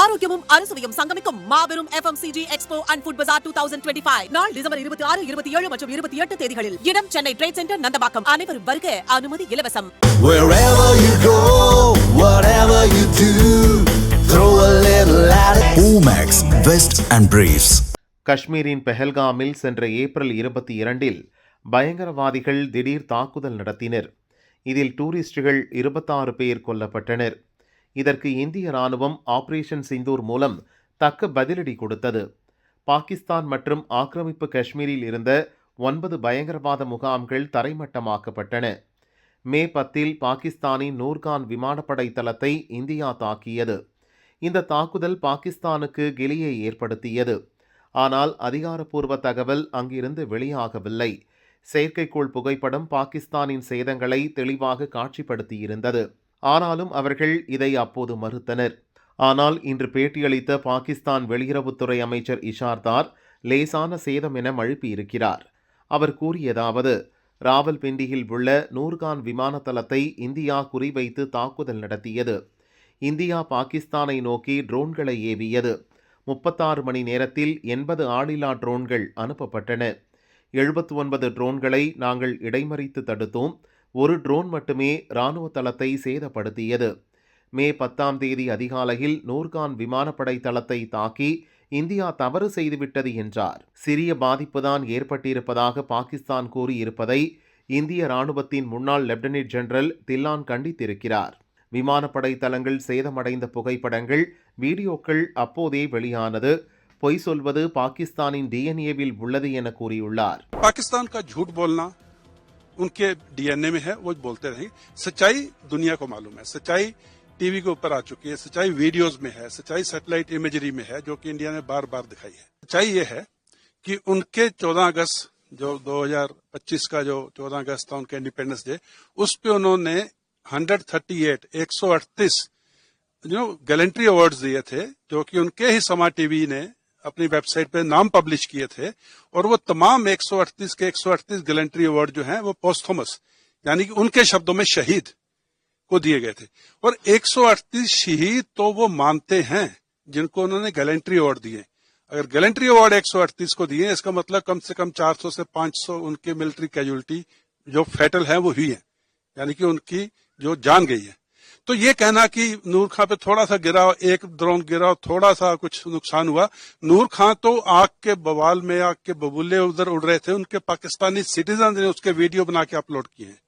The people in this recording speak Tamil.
ஆரோக்கியமும் அறுசுவையும் சங்கமிக்கும் மாபெரும் FMCG எக்ஸ்போ அண்ட் ஃபுட் பஜார் 2025 நாள் டிசம்பர் 26, 27 மற்றும் 28 தேதிகளில். இடம் சென்னை ட்ரேட் சென்டர், நந்தம்பாக்கம். அனைவரும் வருக, அனுமதி இலவசம். Wherever you go, whatever you do, throw a little at it. Omax, Vest and Briefs. காஷ்மீரின் பெஹல்காமில் சென்ற ஏப்ரல் 22 பயங்கரவாதிகள் திடீர் தாக்குதல் நடத்தினர். இதில் டூரிஸ்டுகள் 26 பேர் கொல்லப்பட்டனர். இதற்கு இந்திய ராணுவம் ஆபரேஷன் சிந்தூர் மூலம் தக்க பதிலடி கொடுத்தது. பாகிஸ்தான் மற்றும் ஆக்கிரமிப்பு காஷ்மீரில் இருந்த 9 பயங்கரவாத முகாம்கள் தரைமட்டமாக்கப்பட்டன. மே 10 பாகிஸ்தானின் நூர்கான் விமானப்படை தளத்தை இந்தியா தாக்கியது. இந்த தாக்குதல் பாகிஸ்தானுக்கு கெலியை ஏற்படுத்தியது. ஆனால் அதிகாரப்பூர்வ தகவல் அங்கிருந்து வெளியாகவில்லை. செயற்கைக்கோள் புகைப்படம் பாகிஸ்தானின் சேதங்களை தெளிவாக காட்சிப்படுத்தியிருந்தது. ஆனாலும் அவர்கள் இதை அப்போது மறுத்தனர். ஆனால் இன்று பேட்டியளித்த பாகிஸ்தான் வெளியுறவுத்துறை அமைச்சர் இஷார்தார் லேசான சேதம் என மழுப்பியிருக்கிறார். அவர் கூறியதாவது: ராவல்பிண்டியில் உள்ள நூர்கான் விமான தளத்தை இந்தியா குறிவைத்து தாக்குதல் நடத்தியது. இந்தியா பாகிஸ்தானை நோக்கி ட்ரோன்களை ஏவியது. 36 மணி நேரத்தில் 80 ஆளில்லா ட்ரோன்கள் அனுப்பப்பட்டன. 79 ட்ரோன்களை நாங்கள் இடைமறித்து தடுத்தோம். ஒரு ட்ரோன் மட்டுமே இராணுவ தளத்தை சேதப்படுத்தியது. மே 10 அதிகாலையில் நூர்கான் விமானப்படை தளத்தை தாக்கி இந்தியா தவறு செய்துவிட்டது என்றார். சிறிய பாதிப்புதான் ஏற்பட்டிருப்பதாக பாகிஸ்தான் கூறியிருப்பதை இந்திய இராணுவத்தின் முன்னாள் லெப்டினன்ட் ஜெனரல் தில்லான் கண்டித்திருக்கிறார். விமானப்படை தளங்கள் சேதமடைந்த புகைப்படங்கள், வீடியோக்கள் அப்போதே வெளியானது. பொய் சொல்வது பாகிஸ்தானின் டிஎன்ஏவில் உள்ளது என கூறியுள்ளார். பாகிஸ்தான் का झूठ बोलना उनके डीएनए में है, वो बोलते रहे. सच्चाई दुनिया को मालूम है. सच्चाई टीवी के ऊपर आ चुकी है. सच्चाई वीडियोस में है. सच्चाई सैटेलाइट इमेजरी में है, जो कि इंडिया ने बार बार दिखाई है. सच्चाई ये है कि उनके 14 अगस्त जो 2025 का जो 14 अगस्त था उनके इंडिपेंडेंस डे, उस पे उन्होंने 138 जो गैलेंट्री अवार्ड्स दिए थे, जो कि उनके ही समा टीवी ने अपनी वेबसाइट पे नाम पब्लिश किए थे. और वो तमाम 138 के 138 गैलेंट्री अवार्ड जो हैं वो पोस्थुमस, यानी कि उनके शब्दों में शहीद को दिए गए थे. और 138 शहीद तो वो मानते हैं जिनको उन्होंने गैलेंट्री अवार्ड दिए. अगर गैलेंट्री अवार्ड 138 को दिए, इसका मतलब कम से कम 400 से 500 उनके मिलिट्री कैजुअलिटी जो फैटल है वो हुई है, यानी कि उनकी जो जान गई है. तो ये कहना कि नूर खां पे थोड़ा सा गिरा, एक ड्रोन गिरा, थोड़ा सा कुछ नुकसान हुआ. नूर खां तो आग के बवाल में, आग के बबूले उधर उड़ रहे थे. उनके पाकिस्तानी सिटीजन ने उसके वीडियो बना के अपलोड किए हैं.